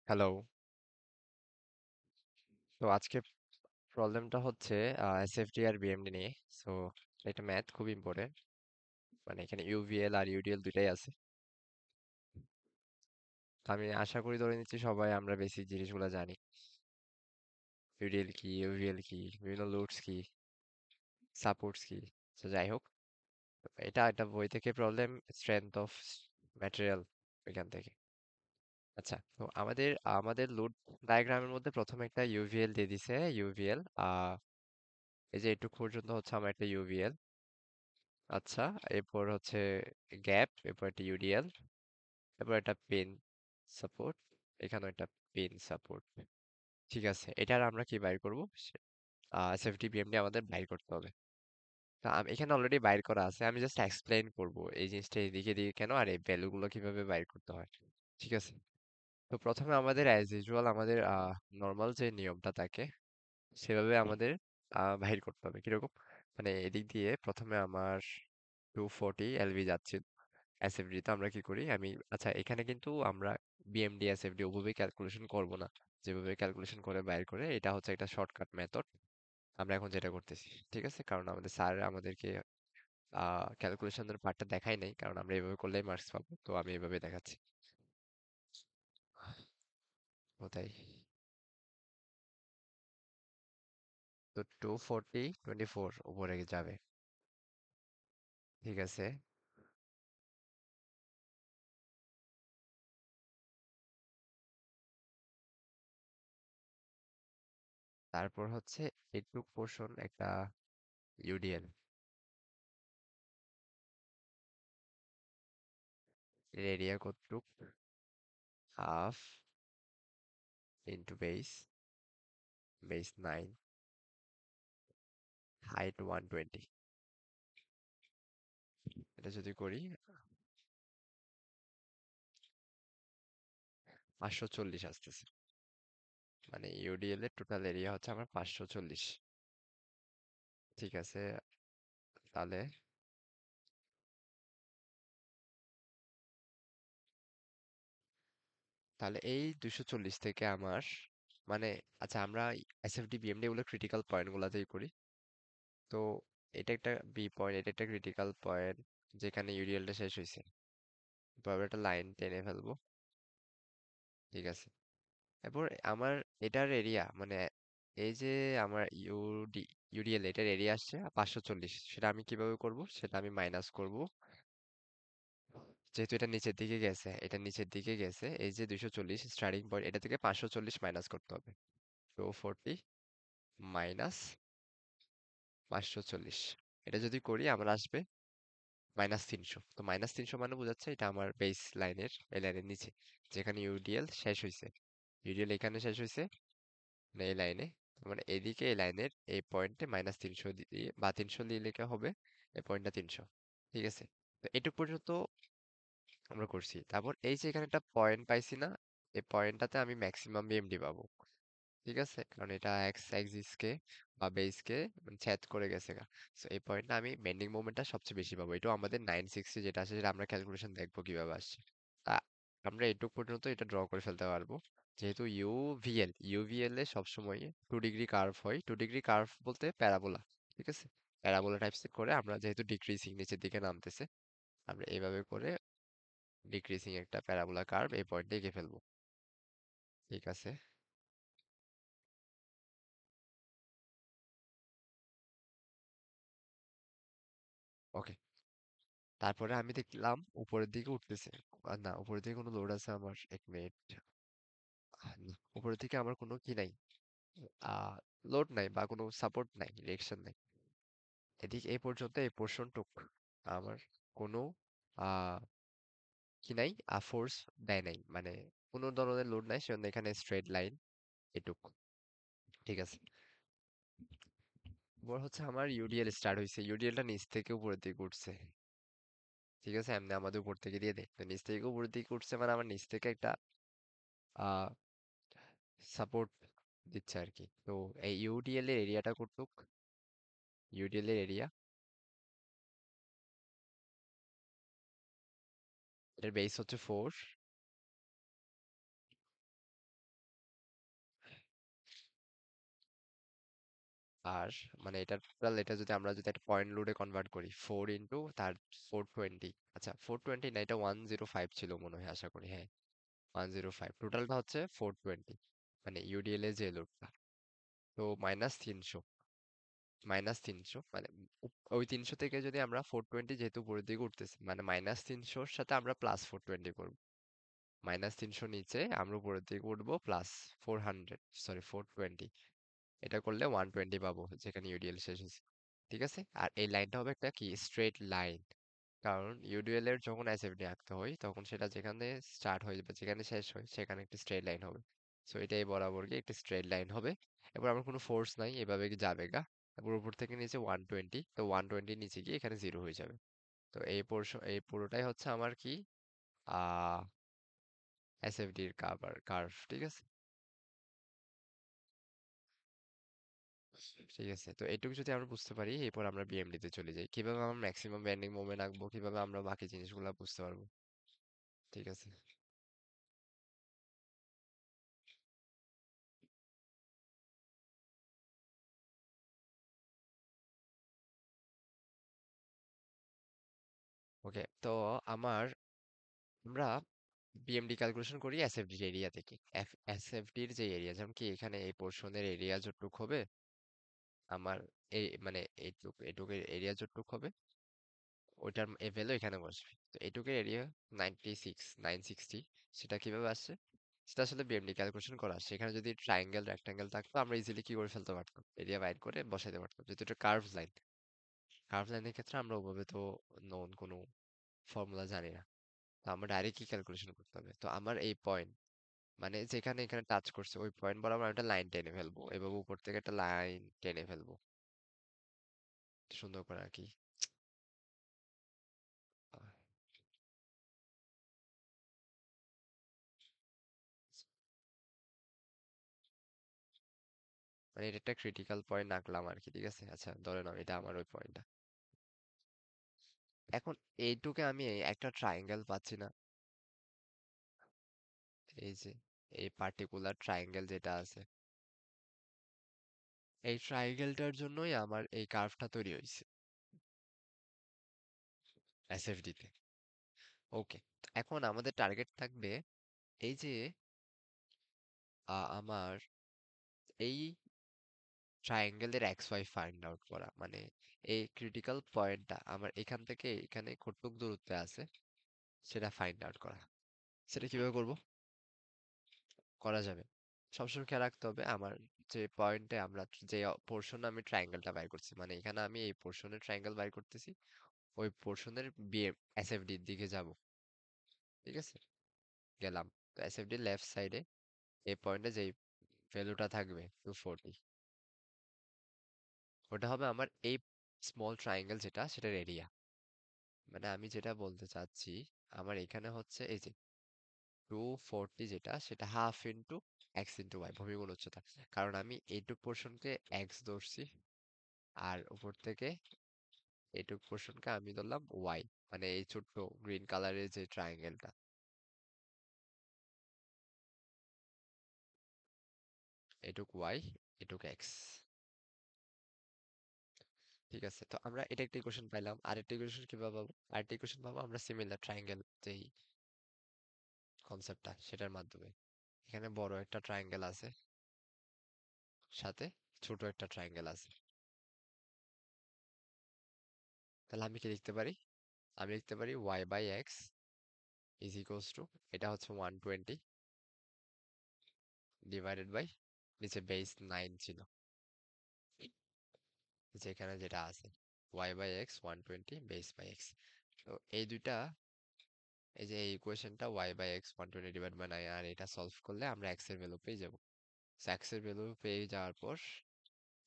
Hello. তো আজকে প্রবলেমটা হচ্ছে এসএফডি আর বিএমডি নিয়ে। সো এটা ম্যাথ খুব ইম্পর্টেন্ট। মানে এখানে ইউভিএল আর ইউডিএল দুইটাই আছে। তো আমি আশা করি ধরে নিচ্ছি সবাই আমরা বেসিক জিনিসগুলো জানি। ইউডিএল কি, ইউভিএল কি, বিভিন্ন লোডস কি, সাপোর্টস কি। তো যাই হোক, এটা একটা বই থেকে প্রবলেম, স্ট্রেংথ অফ ম্যাটেরিয়াল, এখান থেকে। আচ্ছা, তো আমাদের আমাদের লোড ডায়াগ্রামের মধ্যে প্রথমে একটা ইউভিএল দিয়ে দিছে। ইউভিএল এই যে এটুক পর্যন্ত হচ্ছে আমার একটা ইউভিএল। আচ্ছা, এরপর হচ্ছে গ্যাপ, এরপর একটা ইউডিএল, এরপর একটা পেন সাপোর্ট, এখানেও একটা পেন সাপোর্ট। ঠিক আছে, এটার আমরা কি বাইর করবো? সেফটি বিএমডি আমাদের বাইর করতে হবে। তা এখানে অলরেডি বাইর করা আছে, আমি জাস্ট এক্সপ্লেইন করব এই জিনিসটা এদিকে দিকে কেন আর এই ভ্যালুগুলো কিভাবে বাইর করতে হয়। ঠিক আছে, তো প্রথমে আমাদের অ্যাজ ইউজুয়াল আমাদের নর্মাল যে নিয়মটা থাকে সেভাবে আমাদের বাহির করতে হবে। কিরকম? মানে এদিক দিয়ে প্রথমে আমার 240 এলভি যাচ্ছে এসএফডি। তো আমরা কি করি, আচ্ছা এখানে কিন্তু আমরা বিএমডি এসএফডি ওভাবে ক্যালকুলেশন করব না। যেভাবে ক্যালকুলেশন করে বাইর করে, এটা হচ্ছে একটা শর্টকাট মেথড। আমরা এখন যেটা করতেছি, ঠিক আছে, কারণ আমাদের স্যার আমাদেরকে ক্যালকুলেশনের পার্টটা দেখাই নাই, কারণ আমরা এভাবে করলেই মার্কস পাবো, তো আমি এভাবে দেখাচ্ছি। কোথায়? তো 240/24 উপরে যাবে। ঠিক আছে, তারপর হচ্ছে এইটুক পোর্শন একটা ইউডিএল। এর এরিয়া কতটুক? Half into base, base 9, height 120। এটা যদি করি 540 আসতেছে। মানে ইউডিএল এর টোটাল এরিয়া হচ্ছে আমার 540। ঠিক আছে, তাহলে তাহলে এই 240 থেকে আমার, মানে, আচ্ছা আমরা এসএফডি বিএমডি এগুলো ক্রিটিক্যাল পয়েন্ট গুলাতেই করি। তো এটা একটা বি পয়েন্ট, এটা একটা ক্রিটিক্যাল পয়েন্ট যেখানে ইউডিএলটা শেষ হয়েছে। তো আমরা একটা লাইন টেনে ফেলবো। ঠিক আছে, এরপর আমার এটার এরিয়া, মানে এই যে আমার ইউডিএল এটার এরিয়া আসছে 540, সেটা আমি কিভাবে করব, সেটা আমি মাইনাস করব। যেহেতু এটা নিচের দিকে গেছে, এটা নিচের দিকে গেছে, এই যে 240 স্টার্টিং পয়েন্ট, এটা থেকে 540 মাইনাস করতে হবে। 240 মাইনাস 540, এটা যদি করি আমার আসবে -300। তো -300 মানে বোঝাচ্ছে এটা আমার বেস লাইনের, এই লাইনের নিচে, যেখানে ইউডিএল শেষ হয়েছে। ইউডিএল এখানে শেষ হয়েছে, মানে এই লাইনে। মানে এদিকে এই লাইনের এই পয়েন্টে -300 দিয়ে বা 300 দিয়ে লেখা হবে, এই পয়েন্টটা 300। ঠিক আছে, তো এটুক পর্যন্ত আমরা করছি। তারপর এই যে এখানে একটা পয়েন্ট পাইছি না, এই পয়েন্টটাতে আমি ম্যাক্সিমাম বিএমডি পাবো। ঠিক আছে, কারণ এটা এক্স অ্যাক্সিস কে বা বেস কে ছেদ করে গেছে গা। সো এই পয়েন্টটা আমি বেন্ডিং মোমেন্টটা সবচেয়ে বেশি পাবো। এটাও আমাদের 960 যেটা আছে, সেটা আমরা ক্যালকুলেশন দেখবো কিভাবে আসছে। তা আমরা এটুক পর্যন্ত এটা ড্র করে ফেলতে পারবো। যেহেতু ইউভিএল এ সবসময় 2 ডিগ্রি কার্ভ হয়। 2 ডিগ্রি কার্ভ বলতে প্যারাবোলা। ঠিক আছে, প্যারাবোলা টাইপস করে আমরা, যেহেতু ডিক্রিজিং নিচের দিকে নামতেছে, আমরা এইভাবে করে ডিক্রিজিং একটা প্যারাবোলা কার্ভ এই পয়েন্টে এঁকে ফেলবো। ঠিক আছে, ওকে। তারপরে আমি দেখলাম উপরের দিকে উঠতেছে। না, উপরের দিকে কোনো লোড আছে আমার, 1 মিনিট। না, উপরের দিকে আমার কোনো কি নাই, আহ লোড নাই বা কোনো সাপোর্ট নাই, রিয়েকশন নাই। এদিকে এই পর্যন্ত এই পোর্শনটুক আমার কোনো আহ কি নাই, ফোর্স দেয় নাই, মানে কোনো ধরনের লোড নাই, সেজন্য এখানে স্ট্রেট লাইন এটুক। ঠিক আছে, এবার হচ্ছে আমার ইউডিএল স্টার্ট হয়েছে, ইউডিএলটা নিচ থেকে উপরের দিকে উঠছে। ঠিক আছে, এমনি আমাদের উপর থেকে দিয়ে দেয়, তো নিচ থেকে উপরের দিকে উঠছে, মানে আমার নিচ থেকে একটা আহ সাপোর্ট দিচ্ছে আর কি। তো এই ইউডিএল এর এরিয়াটা কতটুক? ইউডিএল এর এরিয়া, এটার বেস হচ্ছে 4, আর মানে এটা টোটাল, এটা যদি আমরা যদি একটা পয়েন্ট লোডে কনভার্ট করি, 4 তার 420, আচ্ছা 420 না, এটা 105 ছিল মনে হয়, আশা করি, হ্যাঁ 105, টোটালটা হচ্ছে 420, মানে ইউডিএল এ যে লোডটা। তো মাইনাস তিনশো মানে ওই 300 থেকে যদি আমরা 420, যেহেতু উপরের দিকে উঠতেছি, মানে -300-র সাথে আমরা +420 করব। -300 নিচে আমরা উপরের দিকে উঠবো, +400, সরি 420, এটা করলে 120 পাবো যেখানে ইউডিএল শেষ হয়েছে। ঠিক আছে, আর এই লাইনটা হবে একটা কি স্ট্রেট লাইন, কারণ ইউডিএল এর যখন এসএফডি আঁকতে হয় তখন সেটা যেখানে স্টার্ট হয়ে যাবে, যেখানে শেষ হয় সেখানে একটা স্ট্রেট লাইন হবে। সো এটাই বরাবর গিয়ে একটা স্ট্রেট লাইন হবে। এবার আমার কোনো ফোর্স নাই, এভাবে কি যাবে গা। তারপর উপর থেকে নিচে 120, তো 120 নিচে গিয়ে এখানে জিরো হয়ে যাবে। তো এই পোর্শন, এই পুরোটাই হচ্ছে আমার কি আহ এসএফডির কার্ভ। ঠিক আছে, ঠিক আছে, তো এইটুকু যদি আমরা বুঝতে পারি, এরপর আমরা বিএমডি তে চলে যাই, কিভাবে আমরা ম্যাক্সিমাম বেন্ডিং মোমেন্ট আঁকবো, কিভাবে আমরা বাকি জিনিসগুলো বুঝতে পারবো। ঠিক আছে, ওকে। তো আমার আমরা বিএমডি ক্যালকুলেশন করি এসএফডির এরিয়া থেকে। এসএফডির যে এরিয়া, যেমন কি এখানে এই পোর্শনের এরিয়া যতটুক হবে, আমার এই মানে এইটুকের এরিয়া যতটুক হবে, ওইটার ভ্যালু এখানে বসবে। তো এইটুকের এরিয়া 96960, সেটা কিভাবে আসছে, সেটা আসলে বিএমডি ক্যালকুলেশন করা আসছে। এখানে যদি ট্রায়াঙ্গেল রেক্টাঙ্গেল থাকতো, আমরা ইজিলি কি করে ফেলতে পারতাম, এরিয়া বাইর করে বসাইতে পারতাম, যেহেতু এটা কার্ভ লাইন। কার্ভ লাইনের ক্ষেত্রে আমরা ওভাবে তো নোন কোনো ফর্মুলা জানি না, তো আমরা ডাইরেক্ট কি ক্যালকুলেশন করতে হবে। তো আমার এই পয়েন্ট, মানে যেখানে এখানে টাচ করছে ওই পয়েন্ট বরাবর আমি একটা লাইন টেনে ফেলবো, এভাবে উপর থেকে একটা লাইন টেনে ফেলবো সুন্দর করে আর কি। আহ, মানে এটা একটা ক্রিটিক্যাল পয়েন্ট আঁকলাম আর কি। ঠিক আছে, আচ্ছা ধরে নাও এটা আমার ওই পয়েন্টটা। এখন এইটুকে আমি একটা ট্রায়াঙ্গেল পাচ্ছি না, এই যে এই পার্টিকুলার ট্রায়াঙ্গেল যেটা আছে, এই ট্রায়াঙ্গেলটার জন্যই আমার এই কার্ভটা তৈরি হয়েছে এসএফডি তে। ওকে, এখন আমাদের টার্গেট থাকবে এই যে আমার এই ট্রায়াঙ্গেলের এক্স ওয়াই ফাইন্ড আউট করা, মানে এই ক্রিটিক্যাল পয়েন্টটা আমার এখান থেকে এখানে কতটুক দূরত্বে আছে সেটা ফাইন্ড আউট করা। সেটা কিভাবে করব, করা যাবে, সবসময় খেয়াল রাখতে হবে আমার যে পয়েন্টে আমরা যে পোর্শন আমি ট্রায়াঙ্গেলটা বাইর করছি, মানে এখানে আমি এই পোর্শনের ট্রায়াঙ্গেল বাইর করতেছি, ওই পোর্শনের বিএম এসএফডির দিকে যাব। ঠিক আছে, গেলাম। তো এসএফডির লেফট সাইডে এই পয়েন্টে যেই ভ্যালুটা থাকবে 240, ওটা হবে আমার এই স্মল ট্রায়াঙ্গেল যেটা, সেটার এরিয়া। মানে আমি যেটা বলতে চাচ্ছি, আমার এখানে হচ্ছে এই যে 240, যেটা সেটা half into x into y, ভূমিগুণ উচ্চতা, কারণ আমি এইটুক পোর্শনকে এক্স ধরছি, আর উপর থেকে এইটুক পোর্শনকে আমি ধরলাম ওয়াই, মানে এই ছোট্ট গ্রিন কালারের যে ট্রায়াঙ্গেলটা, এটুক ওয়াই, এটুক এক্স। ঠিক আছে, তো আমরা এটা একটা ইকুয়েশন পাইলাম। আরেকটা ইকুয়েশন কিভাবে পাবো, আরেকটা ইকুয়েশন পাবো আমরা সিমিলার ট্রায়াঙ্গেল যেই কনসেপ্টটা, সেটার মাধ্যমে। এখানে বড় একটা ট্রায়াঙ্গেল আছে, সাথে ছোট একটা ট্রায়াঙ্গেল আছে। তাহলে আমি কি লিখতে পারি, আমি লিখতে পারি Y by X is equals to, এটা হচ্ছে 120 ডিভাইডেড বাই, নিচে বেস 9 ছিল, যেখানে যেটা আছে y by x 120 base by x. তো এই দুইটা, এই যে এই ইকুয়েশনটা y by x 120 divide by 9, আর এটা সলভ করলে আমরা এক্স এর ভ্যালু পেয়ে যাবো। এক্স এর ভ্যালু পেয়ে যাওয়ার পর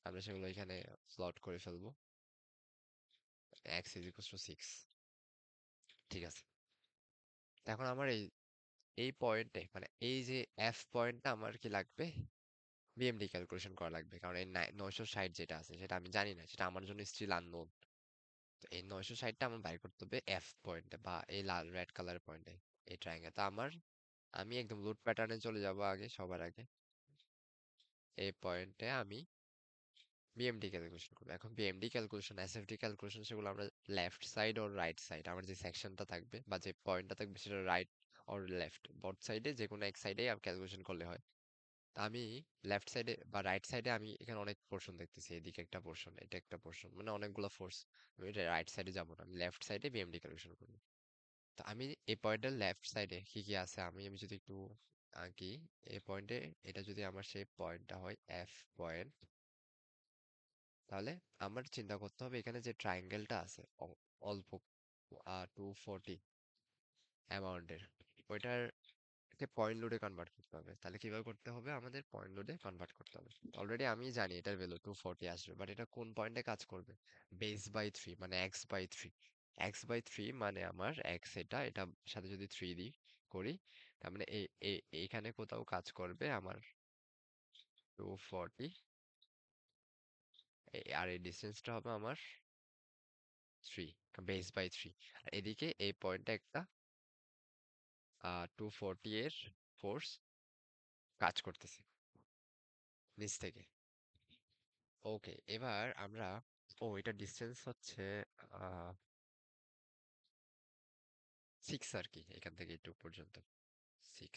আমরা সেগুলো এখানে প্লট করে ফেলবো, এক্স ইজ ইকুয়ালস টু 6। ঠিক আছে, এখন আমার এই এই পয়েন্টে, মানে এই যে এফ পয়েন্টটা আমার কি লাগবে, বিএমডি ক্যালকুলেশন করা লাগবে, কারণ এই 960 যেটা আছে সেটা আমি জানি না, সেটা আমার জন্য স্টিল আননোন। তো এই 960টা আমার বাইর করতে হবে এফ পয়েন্টে, বা এই লাল রেড কালার পয়েন্টে, এই ট্রায়াঙ্গেল। তো আমার, আমি একদম লুট প্যাটার্নে চলে যাব আগে, সবার আগে এই পয়েন্টে আমি বিএমডি ক্যালকুলেশন করবো। এখন বিএমডি ক্যালকুলেশন, এসএফডি ক্যালকুলেশন, সেগুলো আমরা লেফট সাইড ওর রাইট সাইড, আমার যে সেকশনটা থাকবে বা যে পয়েন্টটা থাকবে সেটা রাইট অর লেফট, বোথ সাইডে যে কোনো এক সাইডে ক্যালকুলেশন করলে হয়। তা আমি লেফট সাইডে বা রাইট সাইডে আমি এখানে অনেক পোর্শন দেখতেছি, এদিকে একটা পোর্শন, এটা একটা পোর্শন, মানে অনেকগুলো ফোর্স। আমি রাইট সাইডে যাবো না, আমি লেফট সাইডে বিএমডি ক্যালকুলেশন করবো। তো আমি এই পয়েন্টের লেফট সাইডে কি কি আছে, আমি যদি একটু আঁকি এই পয়েন্টে, এটা যদি আমার সেই পয়েন্টটা হয় এফ পয়েন্ট, তাহলে আমার চিন্তা করতে হবে এখানে যে ট্রায়াঙ্গেলটা আছে অল্প 240 অ্যামাউন্টের, ওইটার পয়েন্ট লোডে কনভার্ট করতে হবে। তাহলে কিভাবে করতে হবে, আমাদের পয়েন্ট লোডে কনভার্ট করতে হবে। অলরেডি আমি জানি এটার ভ্যালু 240 আসবে, বাট এটা কোন পয়েন্টে কাজ করবে, বেস বাই 3 মানে x/3। x/3 মানে আমার x, এটা সাথে যদি 3 দিই করি, তার মানে এইখানে কোথাও কাজ করবে আমার 240, আর এই ডিসটেন্সটা হবে আমার 3, বেস বাই 3। আর এদিকে এই পয়েন্টে একটা 240 এর ফোর্স কাজ করতেছে নিচ থেকে। ওকে, এবার আমরা, এটা ডিসটেন্স হচ্ছে 6 আর কি, এখান থেকে এইটুক পর্যন্ত 6।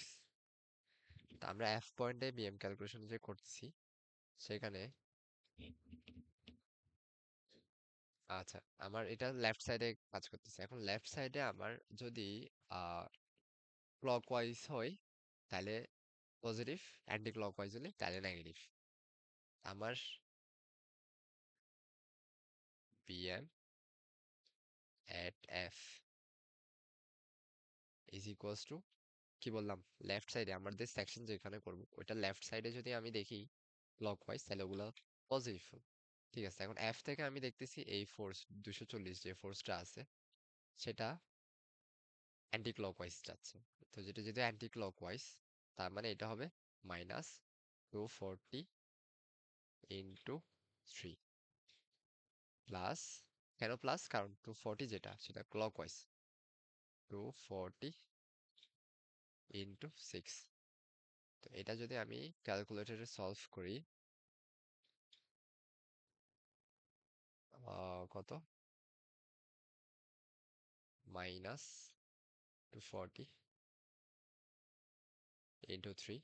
তা আমরা এফ পয়েন্টে বিএম ক্যালকুলেশন যে করতেছি সেখানে, আচ্ছা, আমার এটা লেফট সাইডে কাজ করতেছে। এখন লেফট সাইডে আমার যদি ক্লকওয়াইজ হয় তাহলে পজিটিভ, অ্যান্টি ক্লকওয়াইজ হলে তাহলে নেগেটিভ। আমার BM at F is equals two, কি বললাম, লেফট সাইডে আমাদের সেকশন যেখানে করব ওইটা লেফট সাইডে যদি আমি দেখি ক্লকওয়াইজ, তাহলে ওগুলো পজিটিভ। ঠিক আছে, এখন এফ থেকে আমি দেখতেছি এই ফোর্স 240 যে ফোর্সটা আছে সেটা অ্যান্টি ক্লকওয়াইজ যাচ্ছে। তো যেটা যদি অ্যান্টি ক্লকওয়াইজ, তার মানে এটা হবে -240 ইন্টু 3 প্লাস, কেন প্লাস, কারণ 240 যেটা সেটা ক্লকওয়াইজ, 240 ইন্টু 6। তো এটা যদি আমি ক্যালকুলেটরে সলভ করি, কত, -240 into 3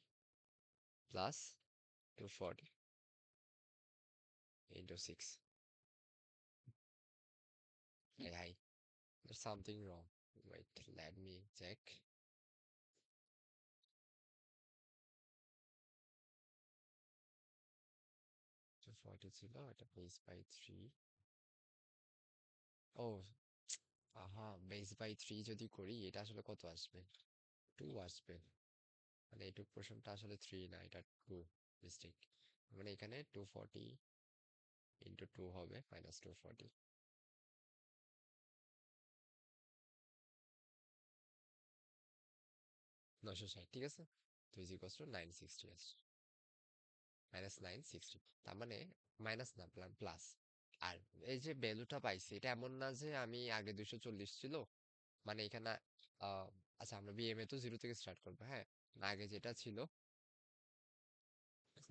plus 240 into 6. Hey, there's something wrong. Wait, let me check. 240 ছিল, এটা বেস বাই 3। ও, বেস বাই 3 যদি করি এটা আসলে কত আসবে, 2 আসবে। মানে এইটুক পোর্শনটা আসলে 3 না, এটা 2, মিস্টেক। মানে এখানে 240 ইন্টু 2 হবে -240, 960, ঠিক আছে। তো ইজ ইকুয়ালস টু 960 আসছে, -960। তার মানে মাইনাস না, প্লাস। আর এই যে ভ্যালুটা পাইছি, এটা এমন না যে আমি আগে 240 ছিল, মানে এখানে আহ, আচ্ছা, আমরা বিএমএ তো 0 থেকে স্টার্ট করবো, হ্যাঁ। আগে যেটা ছিল,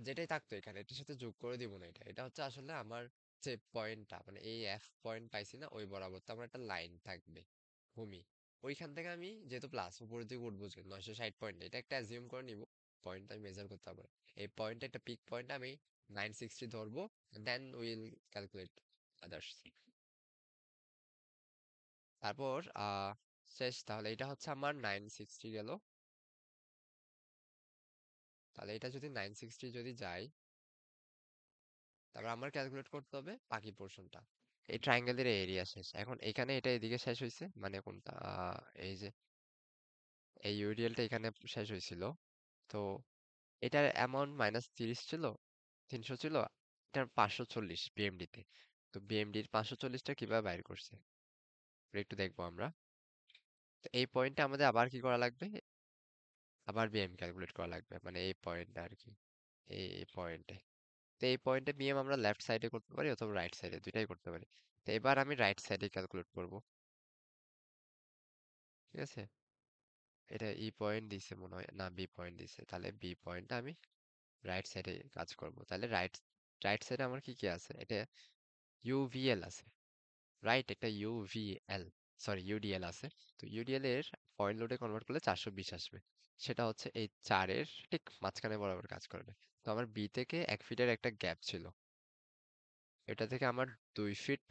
যেটাই থাকতো এখানে এটার সাথে যোগ করে দিব না, এটা এটা হচ্ছে আসলে আমার যে পয়েন্টটা, মানে এই এফ পয়েন্ট পাইছি না, ওই বরাবর তো আমার একটা লাইন থাকবে, ভূমি। ওইখান থেকে আমি যেহেতু প্লাস উপরের দিকে উঠবো, যে 960 পয়েন্ট, এটা একটা অ্যাজিউম করে নিব, পয়েন্ট আমি মেজার করতে পারবো না। এই পয়েন্টে একটা পিক পয়েন্ট আমি 960 ধরবো, দেন উইল ক্যালকুলেট আদার্স। তারপর শেষ, তাহলে এটা হচ্ছে আমার 960 গেল। তাহলে এটা যদি 960 যদি যায়, তারপর আমার ক্যালকুলেট করতে হবে বাকি পোর্শনটা। এই ট্রায়াঙ্গেলের এরিয়া শেষ, এখন এখানে এটা এদিকে শেষ হয়েছে, মানে কোনটা, এই যে এই ইউডিএলটা এখানে শেষ হয়েছিল। তো এটার অ্যামাউন্ট -30 ছিল, 300 ছিল, এটার 540 বিএমডি তে। তো বিএমডির 540টা কিভাবে বাইর করছে ওটা একটু দেখবো আমরা। তো এই পয়েন্টে আমাদের আবার কি করা লাগবে, আবার বিএম ক্যালকুলেট করা লাগবে, মানে এই পয়েন্টটা আর কি, এই পয়েন্টে। তো এই পয়েন্টে বিএম আমরা লেফট সাইডে করতে পারি অথবা রাইট সাইডে, দুইটাই করতে পারি। তো এবার আমি রাইট সাইডে ক্যালকুলেট করব, ঠিক আছে। এটা ই পয়েন্ট দিছে মনে হয়, না বি পয়েন্ট দিছে, তাহলে বি পয়েন্টটা আমি রাইট সাইডে কাজ করব, তাহলে রাইট রাইট সাইডে আমার কি কি আছে? এটা ইউভিএল আছে, রাইট? একটা ইউভিএল, সরি ইউডিএল আছে। তো ইউডিএল এর পয়েন্ট লোডে কনভার্ট করলে 420 আসবে। সেটা হচ্ছে এই চারের ঠিক মাঝখানে বরাবর কাজ করবে। তো আমার বি থেকে 1 ফিটের একটা গ্যাপ ছিল, এটা থেকে আমার 2 ফিট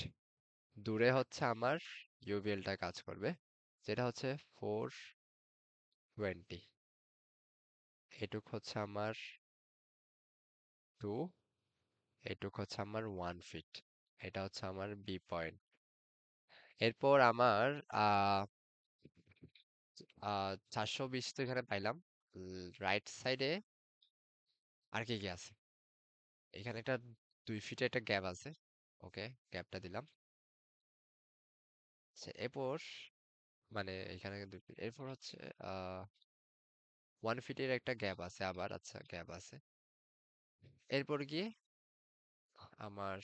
দূরে হচ্ছে আমার ইউভিএলটা কাজ করবে, যেটা হচ্ছে 420। এটুক হচ্ছে আমার 2, এটুক হচ্ছে আমার 1 ফিট। এটা হচ্ছে আমার বি পয়েন্ট। এরপর আমার আহ 420 তো এখানে পাইলাম। রাইট সাইডে আর কি কি আছে? এখানে একটা 2 ফিটের একটা গ্যাপ আছে, ওকে, গ্যাপটা দিলাম। আচ্ছা, এরপর মানে এখানে 2 ফিট, এরপর হচ্ছে 1 ফিটের একটা গ্যাপ আছে আবার, আচ্ছা গ্যাপ আছে। এরপর গিয়ে আমার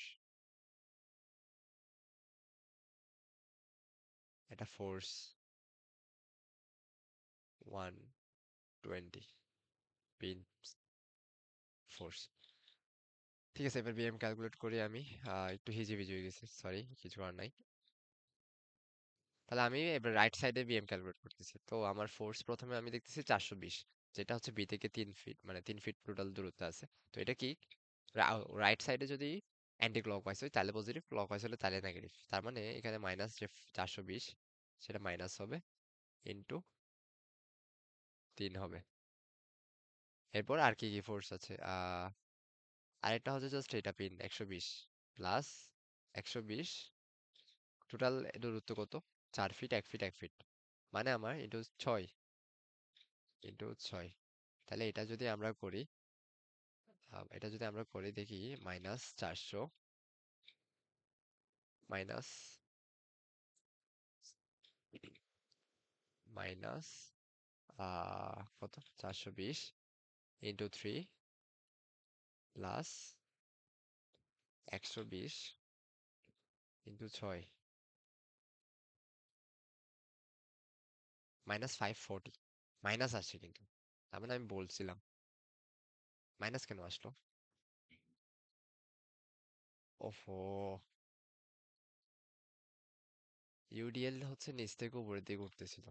একটা ফোর্স 120 পিন ফোর্স। ঠিক আছে, এবার বিএম ক্যালকুলেট করি আমি। একটু হিজিবিজি হয়ে গেছে, সরি, কিছু আর নাই। তাহলে আমি এবার রাইট সাইডে বিএম ক্যালকুলেট করতেছি। তো আমার ফোর্স প্রথমে আমি দেখতেছি 420, যেটা হচ্ছে বি থেকে 3 ফিট, মানে 3 ফিট টোটাল দূরত্ব আছে। তো এটা কি, রাইট সাইডে যদি অ্যান্টি ক্লকওয়াইজ হয় তাহলে পজিটিভ, ক্লকওয়াইজ হলে তাহলে নেগেটিভ। তার মানে এখানে মাইনাস যে 420, সেটা মাইনাস হবে, ইন্টু 3 হবে। এরপর আর কি কি ফোর্স আছে? আরেকটা হচ্ছে জাস্ট এটা পিন 120 প্লাস 120, টোটাল দূরত্ব কত? 4 ফিট, 1 ফিট, 1 ফিট, মানে আমার ইন্টু 6, ইন্টু 6। তাহলে এটা যদি আমরা করি দেখি, মাইনাস 400, মাইনাস মাইনাস কত, 420 into 3 plus 120 into 6, minus 540। Minus আসছে কিন্তু, তার মানে আমি বলছিলাম মাইনাস কেন আসলো? ওফো, ইউডিএল হচ্ছে নিচ থেকে উপরের দিকে উঠতেছিল,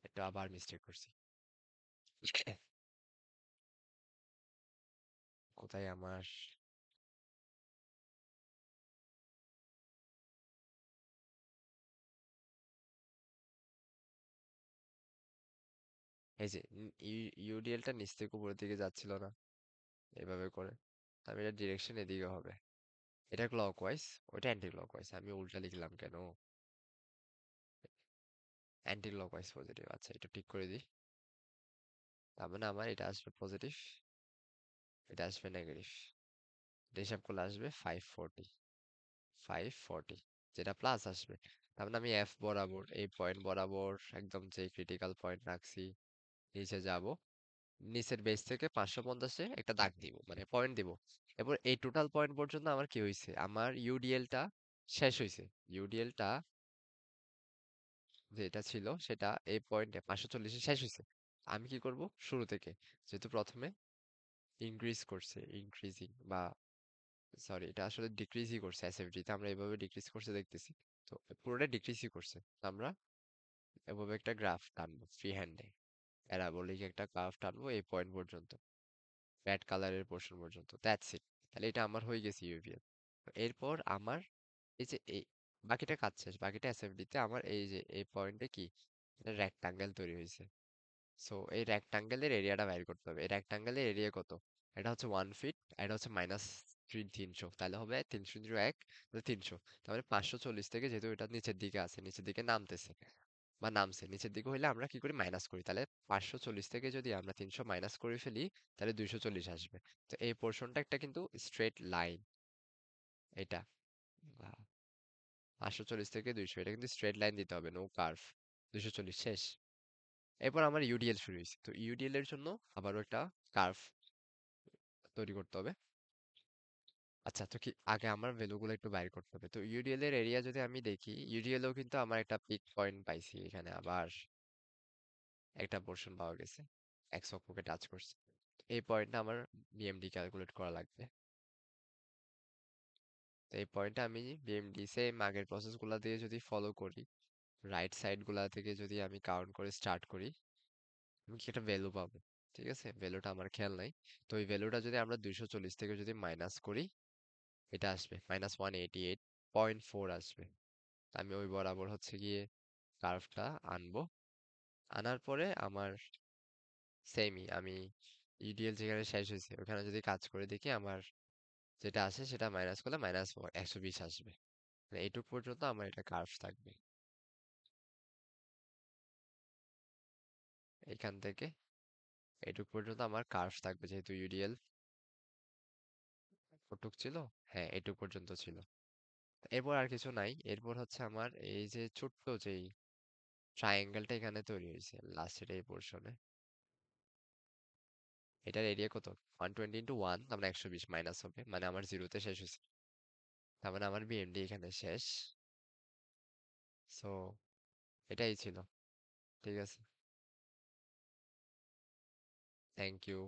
এটা আবার মিস্টেক করছি। কোথায় আমার, এই যে ইউডিএলটা নিচ থেকে উপরের দিকে যাচ্ছিল না এভাবে করে, আমি এটা ডিরেকশন এদিকে হবে। এটা ক্লকওয়াইজ, ওইটা অ্যান্টি ক্লকওয়াইজ, আমি উল্টা লিখলাম কেন? অ্যান্টি ক্লকওয়াইজ পজিটিভ, আচ্ছা এটা ঠিক করে দিই। তার মানে আমার এটা আসবে পজিটিভ, এটা আসবে নেগেটিভ। এটা হিসাব করলে আসবে 540, 540, যেটা প্লাস আসবে। তার মানে আমি এফ বরাবর, এই পয়েন্ট বরাবর একদম যে ক্রিটিক্যাল পয়েন্ট রাখছি, নিচে যাব, নিচের বেস থেকে 550-এ একটা দাগ দিব, মানে পয়েন্ট দিব। এরপর এই টোটাল পয়েন্ট পর্যন্ত আমার কি হয়েছে, আমার ইউডিএলটা শেষ হয়েছে। ইউডিএলটা যেটা ছিল সেটা এই পয়েন্টে 540-এ শেষ হয়েছে। আমি কি করব, শুরু থেকে, যেহেতু প্রথমে ইনক্রিজ করছে, ইনক্রিজিং বা সরি এটা আসলে ডিক্রিজই করছে, এসএফডি তে আমরা এভাবে ডিক্রিজ করছে দেখতেছি। তো পুরোটা ডিক্রিজই করছে। তো আমরা এভাবে একটা গ্রাফ টানবো ফ্রি হ্যান্ডে, প্যারাবোলিক একটা গ্রাফ টানবো এই পয়েন্ট পর্যন্ত, রেড কালারের পোর্শন পর্যন্ত, দ্যাটস ইট। তাহলে এটা আমার হয়ে গেছে ইউভিএল। এরপর আমার এই যে এই বাকিটা কাজ শেষ, বাকিটা এসএফডি তে আমার এই যে এই পয়েন্টে কি একটা রেক্টাঙ্গেল তৈরি হয়েছে। সো এই রেক্টাঙ্গেলের এরিয়াটা বাইর করতে হবে। এই রেক্টাঙ্গেলের এরিয়া কত? এটা হচ্ছে 1 ফিট, এটা হচ্ছে মাইনাস 300, তাহলে হবে 300 × 1, 300। তাহলে 540 থেকে, যেহেতু এটা নিচের দিকে আছে, নিচের দিকে নামতেছে বা নামছে, নিচের দিকে হইলে আমরা কি করি, মাইনাস করি। তাহলে 540 থেকে যদি আমরা 300 মাইনাস করে ফেলি, তাহলে 240 আসবে। তো এই পোর্শনটা একটা কিন্তু স্ট্রেট লাইন, এটা 540 থেকে 200, এটা কিন্তু স্ট্রেট লাইন দিতে হবে, নো কার্ভ। 240 শেষ। এরপর আমার ইউডিএল শুরু হয়েছে, তো ইউডিএল এর জন্য আবারও একটা কার্ভ তৈরি করতে হবে। আচ্ছা, তো কি আগে আমার ভ্যালুগুলো একটু বাইর করতে হবে। তো ইউডিএল এর এরিয়া যদি আমি দেখি, ইউডিএল এও কিন্তু আমার একটা পিক পয়েন্ট পাইছি, এখানে আবার একটা পোর্শন পাওয়া গেছে, এক্স অক্ষকে টাচ করছে। এই পয়েন্টটা আমার বিএমডি ক্যালকুলেট করা লাগবে। তো এই পয়েন্টে আমি বিএমডি সেম আগের প্রসেস গুলা দিয়ে যদি ফলো করি, রাইট সাইড গুলা থেকে যদি আমি কাউন্ট করে স্টার্ট করি, আমি কি একটা ভ্যালু পাবো। ঠিক আছে, ভ্যালুটা আমার খেয়াল নাই। তো ওই ভ্যালুটা যদি আমরা 240 থেকে যদি মাইনাস করি, এটা আসবে -188.4 আসবে। আমি ওই বরাবর হচ্ছে গিয়ে কার্ভটা আনবো। আনার পরে আমার সেমই আমি ইউডিএল যেখানে শেষ হয়েছে ওখানে যদি কাজ করে দেখি, আমার যেটা আসে সেটা মাইনাস করলে -120 আসবে। মানে এইটুক পর্যন্ত আমার এটা কার্ভ থাকবে। এখান থেকে এইটুক পর্যন্ত আমার কার্ভ থাকবে, যেহেতু ইউডিএল কটুক ছিল। হ্যাঁ, এইটুক পর্যন্ত ছিল। এরপর আর কিছু নাই। এরপর হচ্ছে আমার এই যে ছোট্ট যেই ট্রায়াঙ্গেলটা এখানে তৈরি হয়েছে লাস্টের এই পোর্শনে, এটার এরিয়া কত? 120 × 1, তার মানে 120 মাইনাস হবে, মানে আমার জিরোতে শেষ হয়েছে। তার মানে আমার বিএমডি এখানে শেষ। সো এটাই ছিল। ঠিক আছে, থ্যাংক ইউ।